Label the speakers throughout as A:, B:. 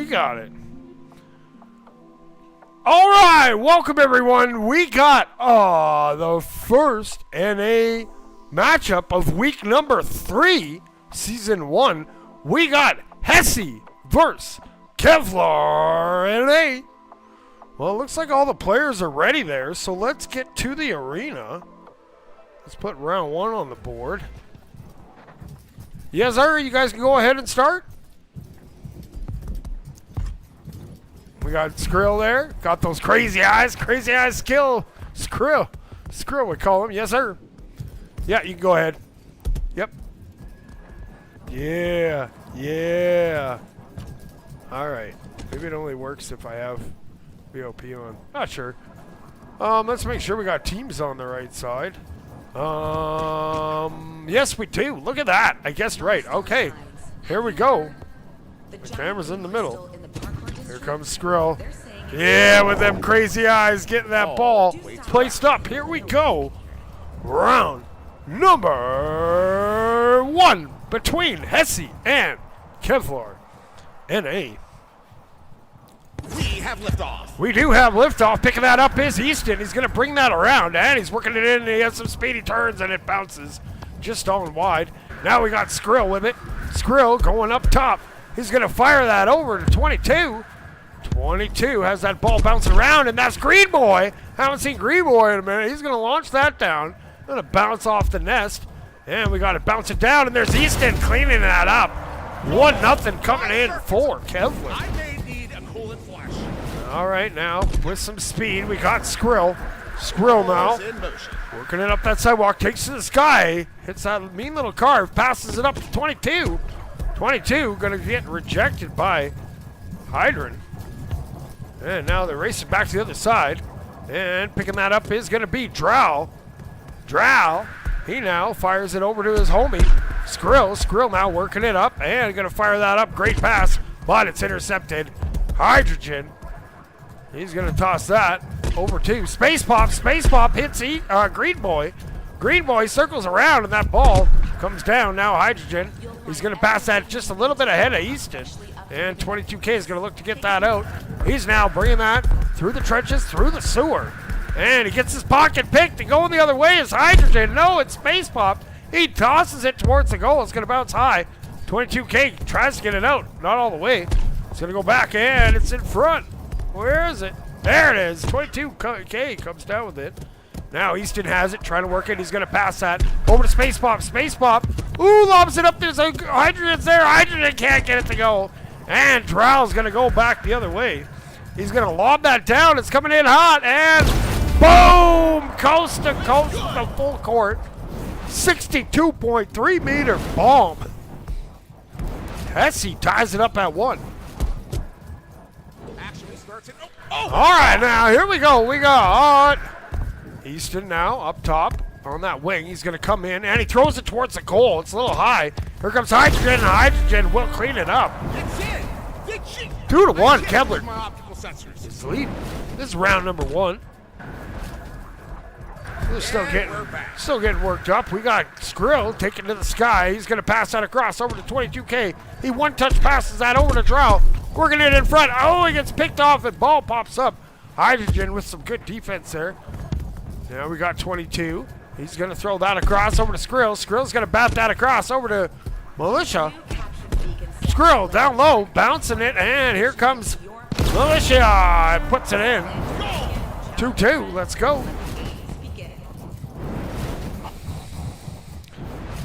A: We got it. All right, welcome everyone. We got the first NA matchup of week number 3, season 1. We got Hesi versus Kevlar NA. Well, it looks like all the players are ready there, so let's get to the arena. Let's put round 1 on the board. Yes, sir, you guys can go ahead and start. We got Skrill there. Got those crazy eyes. Crazy eyes skill. Skrill. Skrill we call him. Yes, sir. Yeah, you can go ahead. Yep. Yeah. Yeah. All right. Maybe it only works if I have VOP on. Not sure. Let's make sure we got teams on the right side. Yes, we do. Look at that. I guessed right. Okay. Here we go. The camera's in the middle. Here comes Skrill. Yeah, with them crazy eyes, getting that ball placed up. Here we go. Round number 1 between Hesi and Kevlar NA.
B: We have liftoff.
A: We do have liftoff. Picking that up is Easton. He's going to bring that around, and he's working it in, and he has some speedy turns, and it bounces just on wide. Now we got Skrill with it. Skrill going up top. He's going to fire that over to 22. 22 has that ball bouncing around, and that's Green Boy. Haven't seen Green Boy in a minute. He's going to launch that down. Going to bounce off the nest, and we got to bounce it down, and there's Easton cleaning that up. 1-0 coming in for Kevlar.
B: I may need a coolant flash.
A: All right, now with some speed, we got Skrill. Skrill now working it up that sidewalk, takes to the sky, hits that mean little carve, passes it up to 22. 22 going to get rejected by Hydran. And now they're racing back to the other side. And picking that up is going to be Drow. Drow, he now fires it over to his homie, Skrill. Skrill now working it up and going to fire that up. Great pass, but it's intercepted. Hydrogen, he's going to toss that over to Space Pop. Space Pop hits Green Boy. Green Boy circles around, and that ball comes down. Now Hydrogen, he's going to pass that just a little bit ahead of Easton. And 22K is going to look to get that out. He's now bringing that through the trenches, through the sewer. And he gets his pocket picked, and going the other way is Hydrogen. No, it's Space Pop. He tosses it towards the goal. It's going to bounce high. 22K tries to get it out. Not all the way. It's going to go back, and it's in front. Where is it? There it is. 22K comes down with it. Now Easton has it, trying to work it. He's going to pass that over to Space Pop. Space Pop. Ooh, lobs it up there. So Hydrogen's there. Hydrogen can't get it to go. And Drow's going to go back the other way. He's going to lob that down. It's coming in hot. And boom! Coast to coast to full court. 62.3 meter bomb. Hesi ties it up at 1. All right, now here we go. We got Easton now up top on that wing. He's going to come in, and he throws it towards the goal. It's a little high. Here comes Hydrogen, and Hydrogen will clean it up. 2-1, Kevlar is leading. This is round number 1. We're still getting worked up. We got Skrill taking to the sky. He's going to pass that across over to 22K. He one-touch passes that over to Drow. Working it in front. Oh, he gets picked off, and ball pops up. Hydrogen with some good defense there. Now we got 22. He's going to throw that across over to Skrill. Skrill's going to bat that across over to Militia. Skrill down low, bouncing it, and here comes Militia. Puts it in. 2-2. Let's go.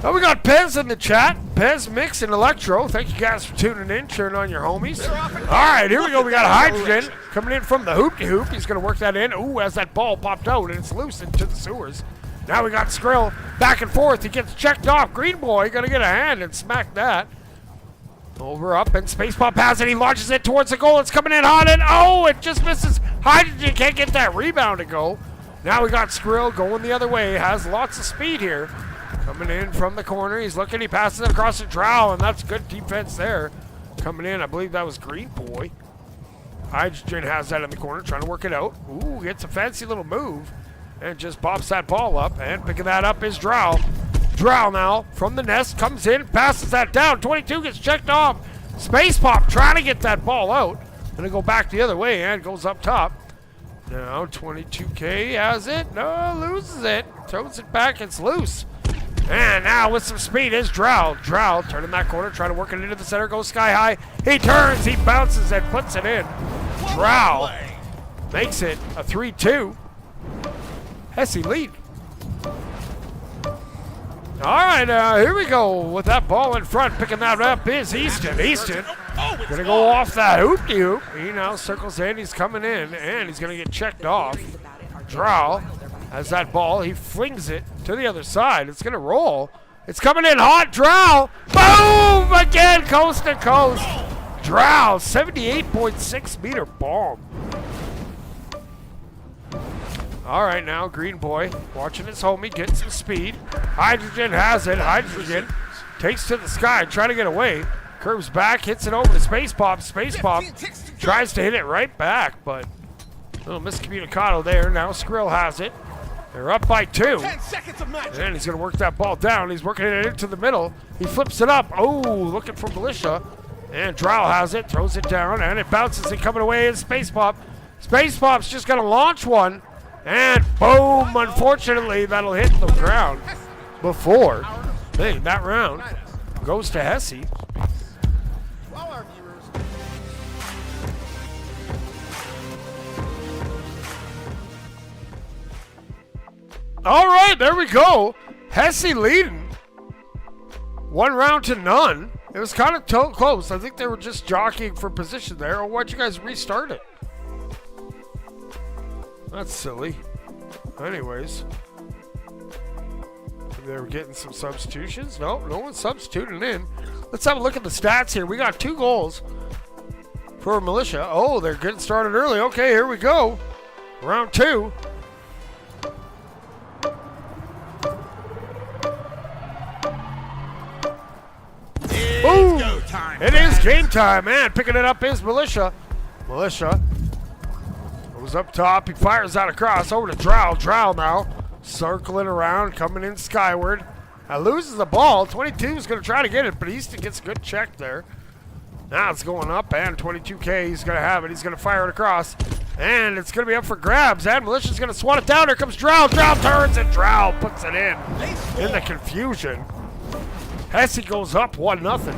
A: Oh, we got Pez in the chat. Pez, Mix, and Electro. Thank you guys for tuning in, cheering on your homies. All right, here we go. We got Hydrogen coming in from the hoop-de-hoop. He's going to work that in. Ooh, as that ball popped out, and it's loose into the sewers. Now we got Skrill back and forth. He gets checked off. Green Boy going to get a hand and smack that. Over, up, and Space Pop has it. He launches it towards the goal. It's coming in hot, and oh, it just misses. Hydrogen can't get that rebound to go. Now we got Skrill going the other way. Has lots of speed here. Coming in from the corner. He's looking. He passes it across the Drow, and that's good defense there. Coming in, I believe that was Green Boy. Hydrogen has that in the corner, trying to work it out. Ooh, gets a fancy little move. And just pops that ball up. And picking that up is Drow. Drow now from the nest. Comes in, passes that down. 22 gets checked off. Space Pop trying to get that ball out. Gonna go back the other way and goes up top. Now 22K has it. No, loses it. Throws it back. It's loose. And now with some speed is Drow. Drow turning that corner, trying to work it into the center. Goes sky high. He turns. He bounces and puts it in. Drow makes it a 3-2. Hesi lead. All right, here we go with that ball in front. Picking that up is Easton. Easton gonna go off that hoop-de-hoop. He now circles in. He's coming in, and he's gonna get checked off. Drow has that ball. He flings it to the other side. It's gonna roll. It's coming in hot. Drow. Boom! Again, coast to coast. Drow, 78.6 meter bomb. All right, now Green Boy watching his homie get some speed. Hydrogen has it. Hydrogen takes to the sky, trying to get away. Curves back, hits it over to Space Pop. Space Pop tries to hit it right back, but a little miscommunicado there. Now Skrill has it. They're up by 2.
B: 10 seconds of magic.
A: And he's going to work that ball down. He's working it into the middle. He flips it up. Oh, looking for Militia. And Drow has it, throws it down, and it bounces. And coming away is Space Pop. Space Pop's just going to launch one. And boom, unfortunately, that'll hit the ground before. Hey, that round goes to Hesi. All right, there we go. Hesi leading. 1 round to none. It was kind of close. I think they were just jockeying for position there. Or why'd you guys restart it? That's silly. Anyways. They were getting some substitutions. No one's substituting in. Let's have a look at the stats here. We got 2 goals for Militia. Oh, they're getting started early. Okay, here we go. Round 2. Boom! It is game time, man. Picking it up is Militia. Militia goes up top. He fires that across over to Drow. Drow now circling around, coming in skyward. Loses the ball. 22 is going to try to get it, but Easton gets a good check there. Now it's going up, and 22K, he's going to have it. He's going to fire it across, and it's going to be up for grabs, and Militia's going to swat it down. Here comes Drow. Drow turns, and Drow puts it in the confusion. Hesi goes up 1-0.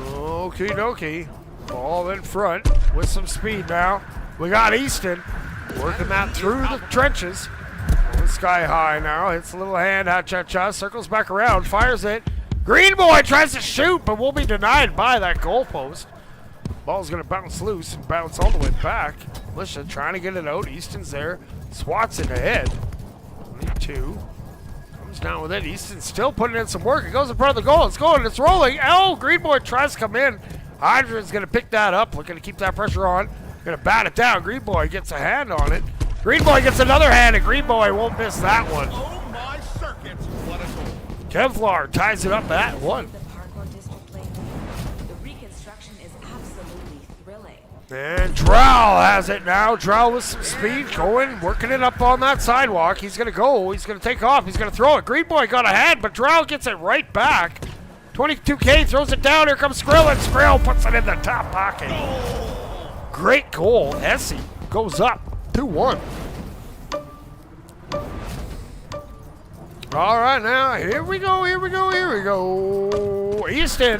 A: Okie dokie. Ball in front with some speed now. We got Easton working that through the trenches. Going sky high now. Hits a little hand. Ha-cha-cha. Circles back around. Fires it. Green Boy tries to shoot, but will be denied by that goalpost. Ball's going to bounce loose and bounce all the way back. Militia trying to get it out. Easton's there. Swats it ahead. 22. Down with it. Easton's still putting in some work. It goes in front of the goal. It's going. It's rolling. Oh, Green Boy tries to come in. Hydrogen's going to pick that up. Looking to keep that pressure on. Going to bat it down. Green Boy gets a hand on it. Green Boy gets another hand, and Green Boy won't miss that one.
B: Oh my circuits! What a goal!
A: Kevlar ties it up at 1. And Drow has it now. Drow with some speed going, working it up on that sidewalk. He's going to go. He's going to take off. He's going to throw it. Green Boy got ahead, but Drow gets it right back. 22K throws it down. Here comes Skrill, and Skrill puts it in the top pocket. Great goal. Hesi goes up 2-1. All right, now here we go. Here we go. Here we go. Easton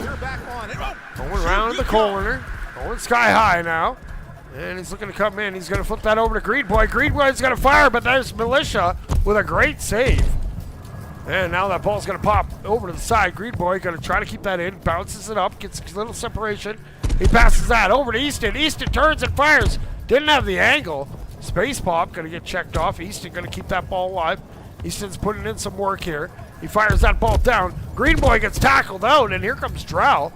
A: going around the corner. Going sky high now. And he's looking to come in. He's going to flip that over to Green Boy. Green Boy's going to fire, but there's Militia with a great save. And now that ball's going to pop over to the side. Green Boy going to try to keep that in. Bounces it up. Gets a little separation. He passes that over to Easton. Easton turns and fires. Didn't have the angle. Space Pop going to get checked off. Easton going to keep that ball alive. Easton's putting in some work here. He fires that ball down. Green Boy gets tackled out, and here comes Drow.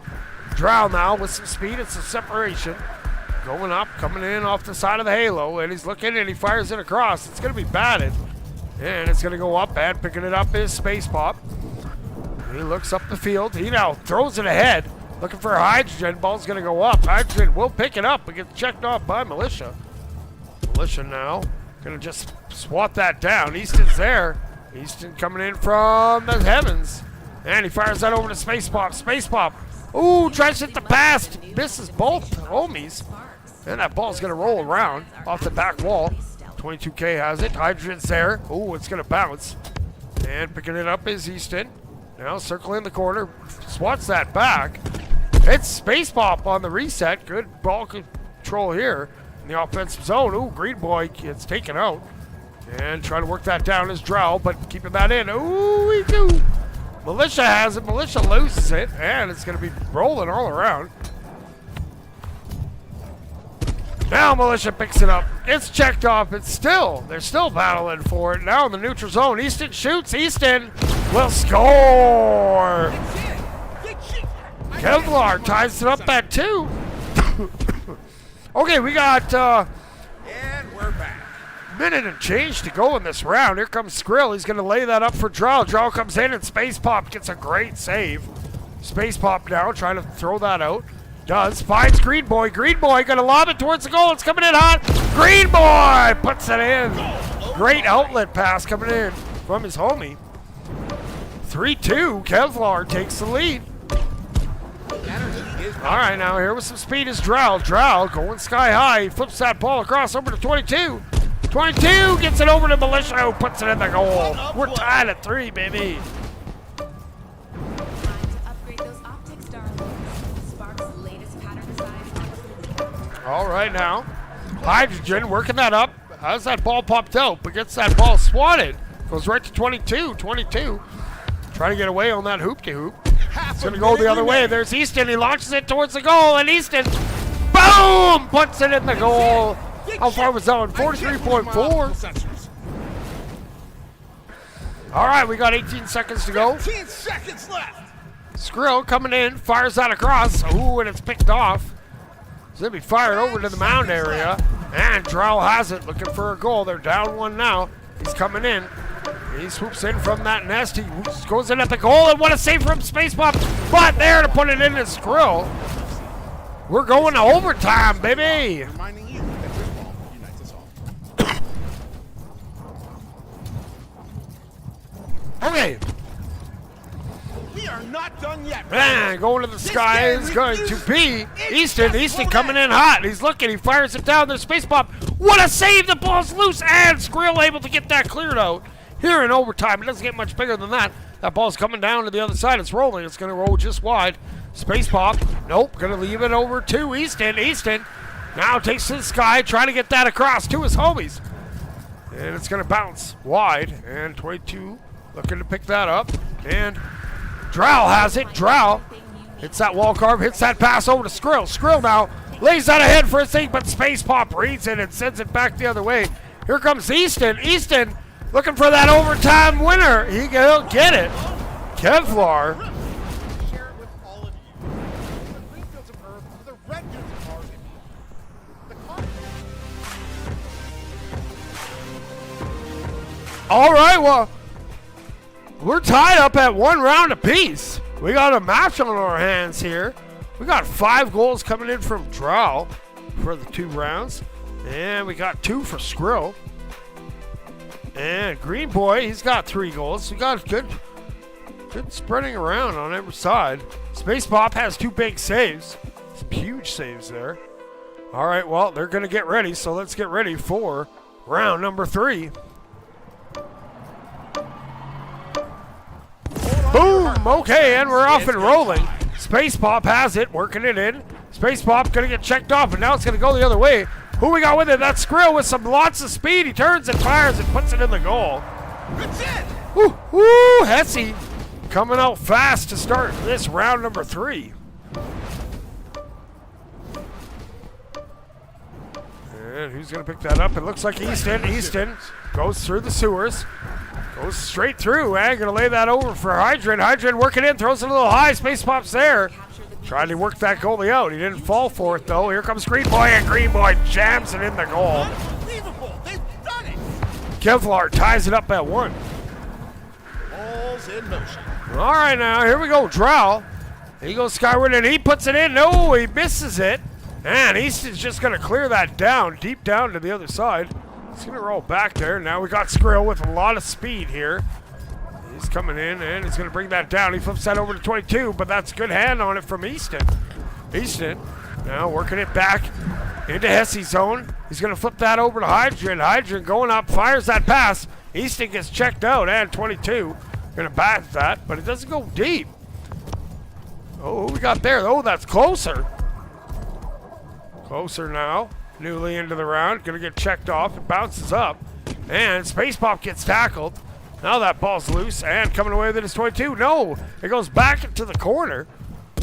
A: Drow now with some speed and some separation. Going up, coming in off the side of the halo, and he's looking and he fires it across. It's going to be batted, and it's going to go up, and picking it up is Space Pop. He looks up the field. He now throws it ahead, looking for Hydrogen. Ball's going to go up. Hydrogen will pick it up, but gets checked off by Militia. Militia now going to just swat that down. Easton's there. Easton coming in from the heavens, and he fires that over to Space Pop. Space Pop Ooh, tries to hit the pass. Misses both homies. And that ball's going to roll around off the back wall. 22K has it. Hydrogen's there. Ooh, it's going to bounce. And picking it up is Easton. Now circling the corner. Swats that back. It's Space Pop on the reset. Good ball control here in the offensive zone. Ooh, Green Boy gets taken out. And trying to work that down is Drow, but keeping that in. Ooh, we do. Militia has it. Militia loses it. And it's going to be rolling all around. Now Militia picks it up. It's checked off. They're still battling for it. Now in the neutral zone. Easton shoots. Easton will score. Kevlar ties it up at 2. Okay, we got
B: And we're back.
A: minute and change to go in this round. Here comes Skrill. He's going to lay that up for Drow. Drow comes in and Space Pop gets a great save. Space Pop now trying to throw that out. Does. Finds Green Boy. Green Boy going to lob it towards the goal. It's coming in hot. Green Boy puts it in. Great outlet pass coming in from his homie. 3-2. Kevlar takes the lead. All right, now here with some speed is Drow. Drow going sky high. He flips that ball across over to 22. 22 gets it over to Militia, who puts it in the goal. We're tied at 3, baby. All right, now Hydrogen working that up. How's that ball popped out? But gets that ball swatted. Goes right to 22. 22 trying to get away on that hoop-de-hoop. It's going to go the other way. There's Easton. He launches it towards the goal, and Easton, boom, puts it in the goal. How far was that one? 43.4. All right, we got 18 seconds to go.
B: 15 seconds left.
A: Skrill coming in, fires that across. Ooh, and it's picked off. It's going to be fired over to the mound area. And Drow has it, looking for a goal. They're down 1 now. He's coming in. He swoops in from that nest. He goes in at the goal, and what a save from Space Pop. But there to put it in is Skrill. We're going to overtime, baby.
B: Reminding you that football unites us all.
A: Okay.
B: We are not done yet.
A: And going to the sky is going to be Easton. Easton coming in hot. He's looking. He fires it down. There's Space Pop. What a save. The ball's loose. And Skrill able to get that cleared out here in overtime. It doesn't get much bigger than that. That ball's coming down to the other side. It's rolling. It's going to roll just wide. Space Pop. Nope. Going to leave it over to Easton. Easton now takes to the sky. Trying to get that across to his homies. And it's going to bounce wide. And 22 looking to pick that up. And Drow has it. Drow hits that wall carve, hits that pass over to Skrill. Skrill now lays that ahead for a thing, but Space Pop reads it and sends it back the other way. Here comes Easton. Easton looking for that overtime winner. He'll get it. Kevlar.
B: Share it with all of you. The green fields of Earth, the red fields of Mars, the continent.
A: All right, well, we're tied up at 1 round apiece. We got a match on our hands here. We got 5 goals coming in from Drow for the 2 rounds. And we got 2 for Skrill. And Green Boy, he's got 3 goals. We got good spreading around on every side. Space Pop has 2 big saves. Some huge saves there. All right, well, they're going to get ready. So let's get ready for round number 3. Boom! Okay, and we're off and rolling. Space Pop has it, working it in. Space Pop gonna get checked off, and now it's gonna go the other way. Who we got with it? That's Skrill with some lots of speed. He turns and fires and puts it in the goal.
B: That's it.
A: Woo! Woo! Hesi coming out fast to start this round number 3. And who's gonna pick that up? It looks like Easton. Easton goes through the sewers. Goes straight through, and gonna lay that over for Hydrant. Hydrant working in, throws it a little high. Space Pop's there. Trying to work that goalie out. He didn't fall for it, though. Here comes Green Boy, and Green Boy jams it in the goal.
B: Unbelievable. They've done it.
A: Kevlar ties it up at 1.
B: Balls in motion.
A: All right, now, here we go. Drow. He goes skyward, and he puts it in. No, he misses it. And Easton's just gonna clear that down, deep down to the other side. He's going to roll back there. Now we got Skrill with a lot of speed here. He's coming in, and he's going to bring that down. He flips that over to 22, but that's a good hand on it from Easton. Easton now working it back into Hesi zone. He's going to flip that over to Hydrogen. Hydrogen going up, fires that pass. Easton gets checked out, and 22 going to bat that, but it doesn't go deep. Oh, who we got there? Oh, that's Closer. Closer now, newly into the round. Going to get checked off. It bounces up, and Space Pop gets tackled. Now that ball's loose, and coming away with it is 22. No, it goes back into the corner.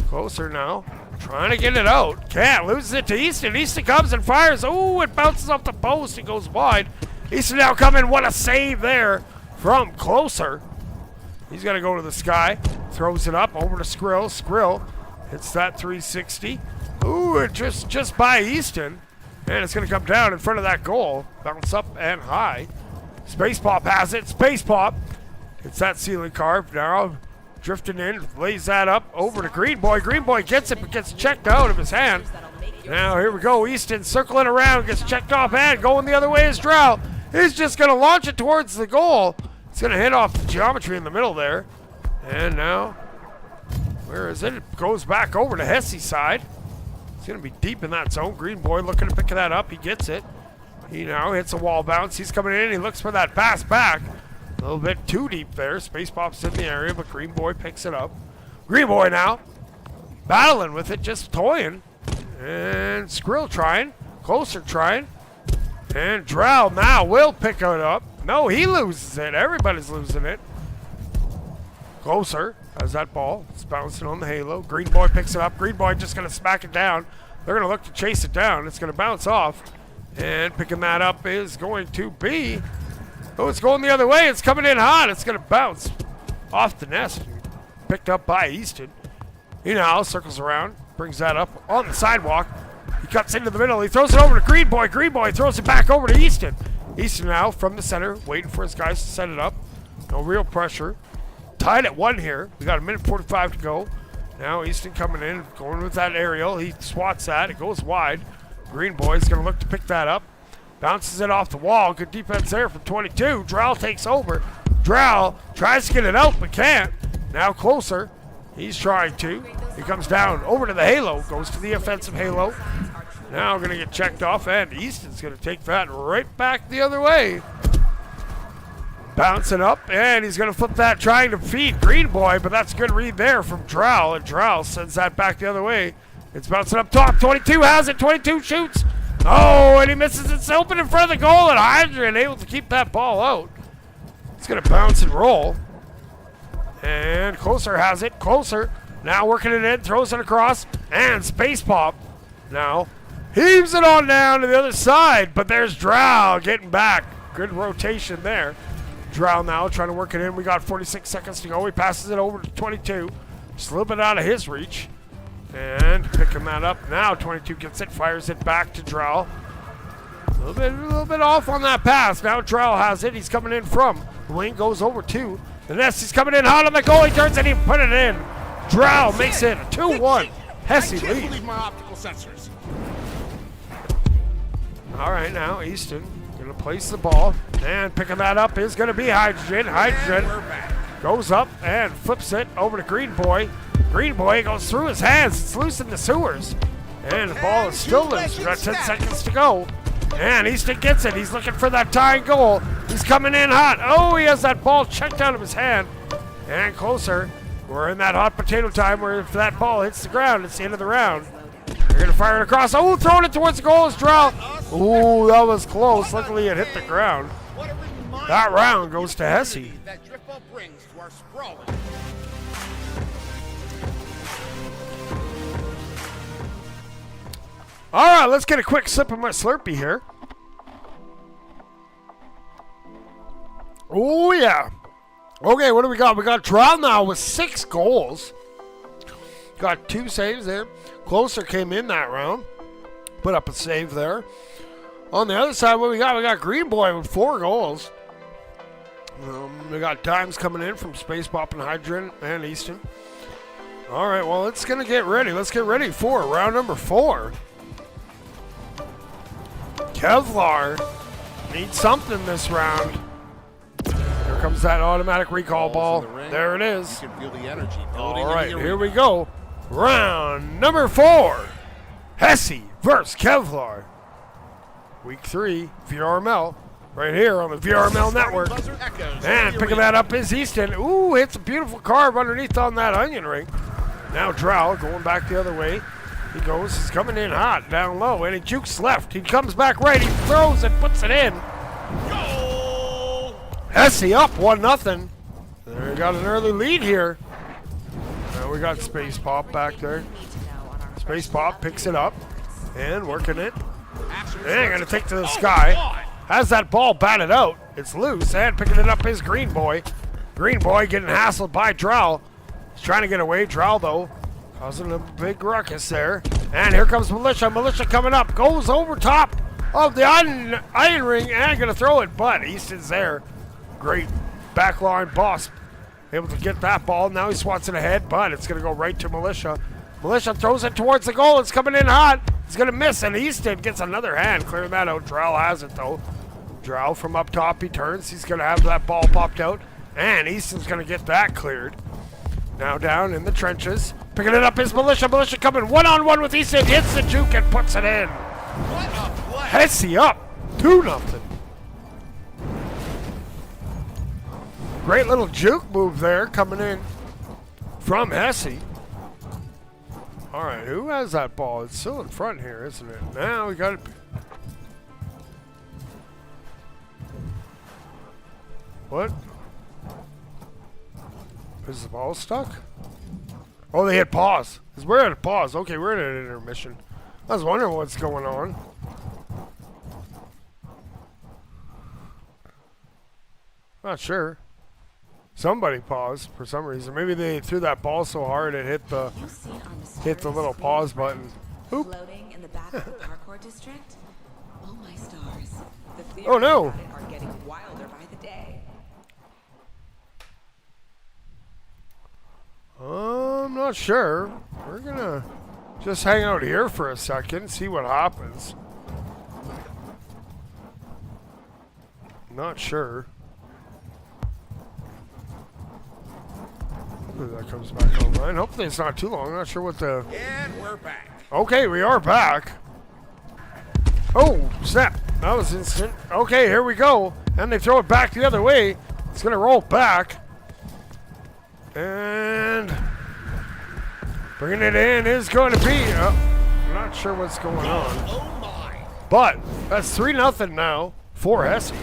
A: Closer now, trying to get it out. Can't, loses it to Easton. Easton comes and fires. Oh, it bounces off the post. It goes wide. Easton now coming. What a save there from Closer. He's going to go to the sky. Throws it up over to Skrill. Skrill hits that 360. Ooh, it just by Easton. And it's going to come down in front of that goal. Bounce up and high. Space Pop has it. Space Pop. It's that ceiling carve. Now drifting in. Lays that up over to Green Boy. Green Boy gets it, but gets checked out of his hand. Now here we go. Easton circling around. Gets checked off and going the other way is Drow. He's just going to launch it towards the goal. It's going to hit off the geometry in the middle there. And now, where is it? It goes back over to Hesi's side. It's going to be deep in that zone. Green Boy looking to pick that up. He gets it. He now hits a wall bounce. He's coming in. He looks for that pass back. A little bit too deep there. Space Pop's in the area, but Green Boy picks it up. Green Boy now battling with it, just toying. And Skrill trying. Closer trying. And Drow now will pick it up. No, he loses it. Everybody's losing it. Closer has that ball. It's bouncing on the halo. Green Boy picks it up. Green Boy just going to smack it down. They're going to look to chase it down. It's going to bounce off. And picking that up is going to be... Oh, it's going the other way. It's coming in hot. It's going to bounce off the nest. Picked up by Easton. He now circles around. Brings that up on the sidewalk. He cuts into the middle. He throws it over to Green Boy. Green Boy throws it back over to Easton. Easton now from the center, waiting for his guys to set it up. No real pressure. Tied at 1 here. We got a minute 45 to go. Now Easton coming in, going with that aerial. He swats that. It goes wide. Green Boy's going to look to pick that up. Bounces it off the wall. Good defense there from 22. Drow takes over. Drow tries to get it out, but can't. Now Closer. He's trying to. He comes down over to the halo. Goes to the offensive halo. Now going to get checked off, and Easton's going to take that right back the other way. Bouncing up, and he's going to flip that, trying to feed Green Boy, but that's a good read there from Drow, and Drow sends that back the other way. It's bouncing up top. 22 has it. 22 shoots. Oh, and he misses. It's open in front of the goal, and Hydrogen able to keep that ball out. It's going to bounce and roll. And Closer has it. Closer now working it in, throws it across, and Space Pop now heaves it on down to the other side, but there's Drow getting back. Good rotation there. Drow now trying to work it in. We got 46 seconds to go. He passes it over to 22. Just a little bit out of his reach. And picking that up now. 22 gets it, fires it back to Drow. A little bit off on that pass. Now Drow has it. He's coming in from the wing, goes over to the nest. He's coming in hot on the goal. He turns and he put it in. Drow makes it a 2-1. Hesi lead.
B: Believe my optical sensors.
A: All right, now Easton going to place the ball. And picking that up is going to be Hydrogen. Hydrogen goes up and flips it over to Green Boy. Green Boy goes through his hands. It's loose in the sewers. And the ball is still loose. We've got 10 seconds to go. And Easton gets it. He's looking for that tying goal. He's coming in hot. Oh, he has that ball checked out of his hand. And Closer. We're in that hot potato time where if that ball hits the ground, it's the end of the round. They're going to fire it across. Oh, throwing it towards the goal is Drow. Oh, that was close. Luckily, it hit the ground. That round goes to Hesi.
B: That drift ball brings to our sprawling.
A: All right, let's get a quick sip of my Slurpee here. Oh, yeah. Okay, what do we got? We got Drow now with 6 goals. Got 2 saves there. Closer came in that round. Put up a save there. On the other side, what we got? We got Green Boy with 4 goals. We got Dimes coming in from Space Pop and Hydrogen and Easton. All right, well, let's going to get ready. Let's get ready for round number 4. Kevlar needs something this round. They're comes that automatic recall ball.
B: In the ring.
A: There it is.
B: You can feel the energy building.
A: All right,
B: in the
A: here
B: arena.
A: we go. Round number 4. Hesi versus Kevlar. Week 3, VRML. Right here on the VRML network.
B: Buzzer echoes
A: And
B: in the
A: picking
B: arena.
A: that up is Easton. Ooh, hits a beautiful carve underneath on that onion ring. Now Drow going back the other way. He goes, he's coming in hot, down low, and he jukes left. He comes back right, he throws and puts it in.
B: Goal!
A: Hesi up 1-0. There, we got an early lead here. Now we got Space Pop back there. Space Pop picks it up and working it. And gonna take to the sky. Has that ball batted out. It's loose and picking it up is Green Boy. Green Boy getting hassled by Drow. He's trying to get away. Drow though causing a big ruckus there. And here comes Militia. Militia coming up. Goes over top of the iron ring and gonna throw it. But Easton's there. Great backline boss. Able to get that ball. Now he swats it ahead, but it's gonna go right to Militia. Militia throws it towards the goal. It's coming in hot. He's going to miss, and Easton gets another hand. Clearing that out. Drow has it, though. Drow from up top. He turns. He's going to have that ball popped out, and Easton's going to get that cleared. Now down in the trenches. Picking it up is Militia. Militia coming one-on-one with Easton. Hits the juke and puts it in.
B: What a play!
A: Hesi up 2-0. Great little juke move there coming in from Hesi. All right, who has that ball? It's still in front here, isn't it? Now we got it. What? Is the ball stuck? Oh, they hit pause. 'Cause we're at a pause. Okay, we're at an intermission. I was wondering what's going on. Not sure. Somebody paused for some reason. Maybe they threw that ball so hard it hit the little pause button. Oop.
C: Floating in the back of the parkour district? Oh my stars. The theories
A: Oh, no.
C: about it are getting wilder by the day.
A: I'm not sure. We're gonna just hang out here for a second, see what happens. Not sure. Hopefully that comes back online. Hopefully it's not too long. Not sure what the...
B: And we're back.
A: Okay, we are back. Oh, snap. That was instant. Okay, here we go. And they throw it back the other way. It's going to roll back. And bringing it in is going to be... I'm not sure what's going on.
B: Oh my!
A: But that's 3-0 now for Hesi.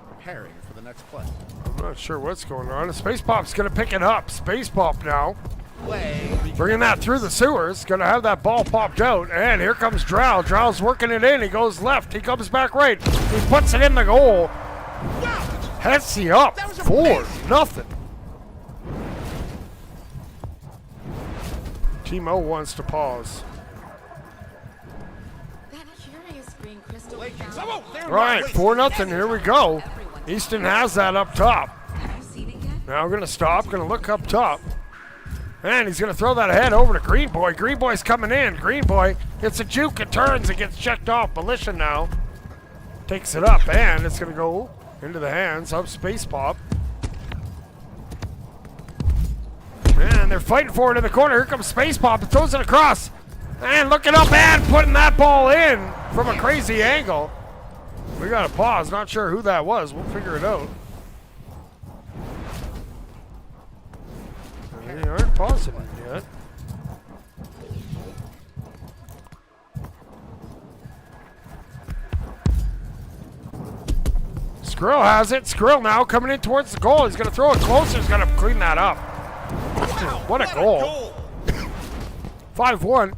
B: Preparing for the next play.
A: I'm not sure what's going on. Space Pop's going to pick it up. Space Pop now.
B: Play.
A: Bringing that through the sewers. Going to have that ball popped out. And here comes Drow. Drow's working it in. He goes left. He comes back right. He puts it in the goal.
B: Wow!
A: Hesi up
B: That was
A: 4-0. Team O wants to pause.
C: That curious green crystal.
B: Blake, oh, there
A: All right, 4-0. Here we go. Easton has that up top.
C: Have you seen it yet?
A: Now going to stop. Going to look up top. And he's going to throw that ahead over to Green Boy. Green Boy's coming in. Green Boy hits a juke. It turns and gets checked off. Militia now takes it up. And it's going to go into the hands of Space Pop. And they're fighting for it in the corner. Here comes Space Pop. It throws it across. And looking up and putting that ball in from a crazy angle. We got to pause. Not sure who that was. We'll figure it out. They aren't pausing it yet. Skrill has it. Skrill now coming in towards the goal. He's going to throw it closer. He's going to clean that up.
B: Wow,
A: What a goal. 5-1.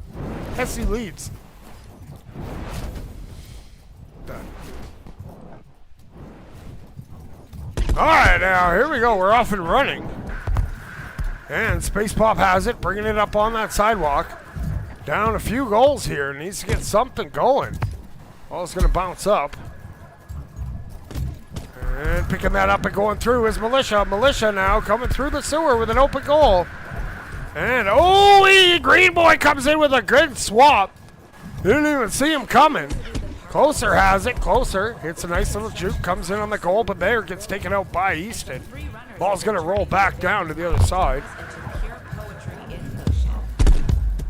A: Hesi leads. All right, now here we go. We're off and running. And Space Pop has it, bringing it up on that sidewalk. Down a few goals here. Needs to get something going. Ball's going to bounce up. And picking that up and going through is Militia. Militia now coming through the sewer with an open goal. And Green Boy comes in with a good swap. Didn't even see him coming. Closer has it, Closer. Hits a nice little juke, comes in on the goal, but there gets taken out by Easton. Ball's gonna roll back down to the other side.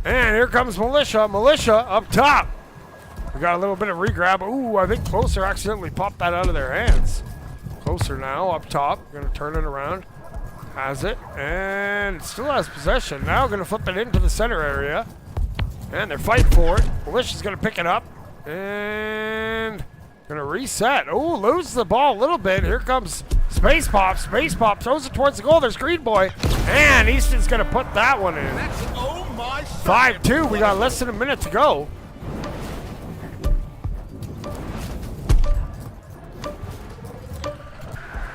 A: And here comes Militia. Militia up top. We got a little bit of regrab. Ooh, I think Closer accidentally popped that out of their hands. Closer now up top. Gonna turn it around. Has it. And still has possession. Now gonna flip it into the center area. And they're fighting for it. Militia's gonna pick it up. And gonna reset. Oh, loses the ball a little bit. Here comes Space Pop. Space Pop throws it towards the goal. There's Green Boy. And Easton's gonna put that one in. 5-2. We got less than a minute to go.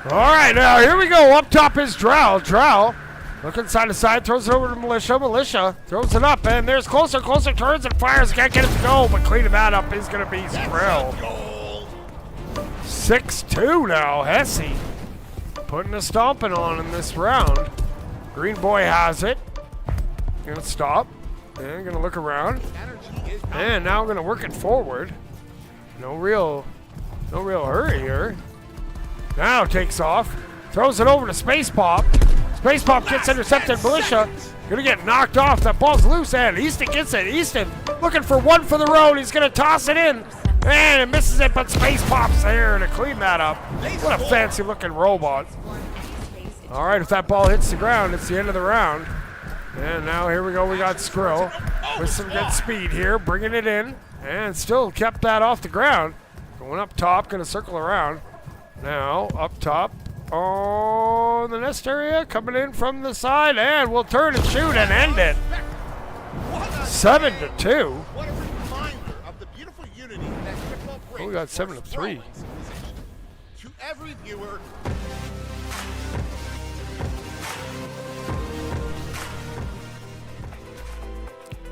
A: All right, now here we go. Up top is Drow. Drow looking side to side, throws it over to Militia. Militia throws it up, and there's Closer. Closer turns and fires. Can't get it to go, but cleaning that up is going to be Skrill. 6-2 now. Hesi putting a stomping on in this round. Green Boy has it. Gonna stop. And gonna look around. And now gonna work it forward. No real hurry here. Now takes off. Throws it over to Space Pop. Space Pop gets intercepted. Militia gonna get knocked off. That ball's loose, and Easton gets it. Easton looking for one for the road. He's gonna toss it in. And it misses it, but Space Pop's there to clean that up. What a fancy looking robot. All right, if that ball hits the ground, it's the end of the round. And now here we go. We got Skrill with some good speed here, bringing it in, and still kept that off the ground. Going up top, going to circle around. Now up top on the nest area, coming in from the side, and we'll turn and shoot and end it. 7-2.
B: What a reminder of the beautiful unity that football brings.
A: Oh, we got 7-3.
B: To every viewer.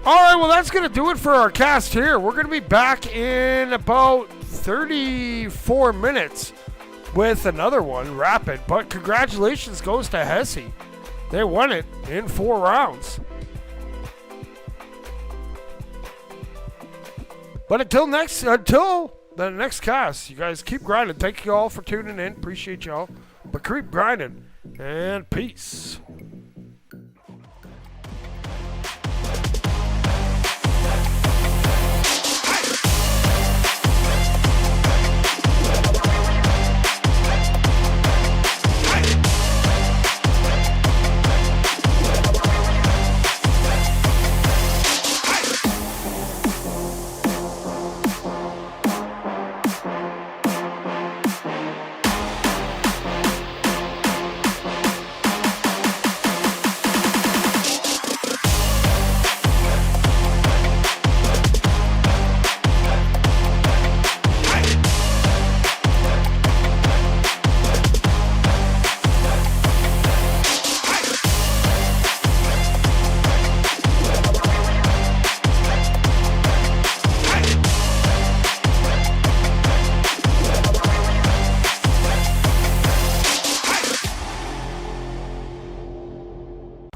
A: All right, well, that's going to do it for our cast here. We're going to be back in about 34 minutes with another one, Rapid. But congratulations goes to Hesi. They won it in 4 rounds. But until the next cast, you guys keep grinding. Thank you all for tuning in. Appreciate y'all. But keep grinding. And peace.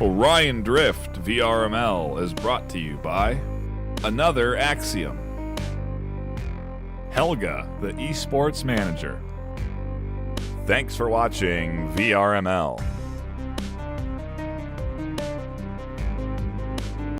D: Orion Drift VRML is brought to you by Another Axiom, Helga, the esports manager. Thanks for watching VRML.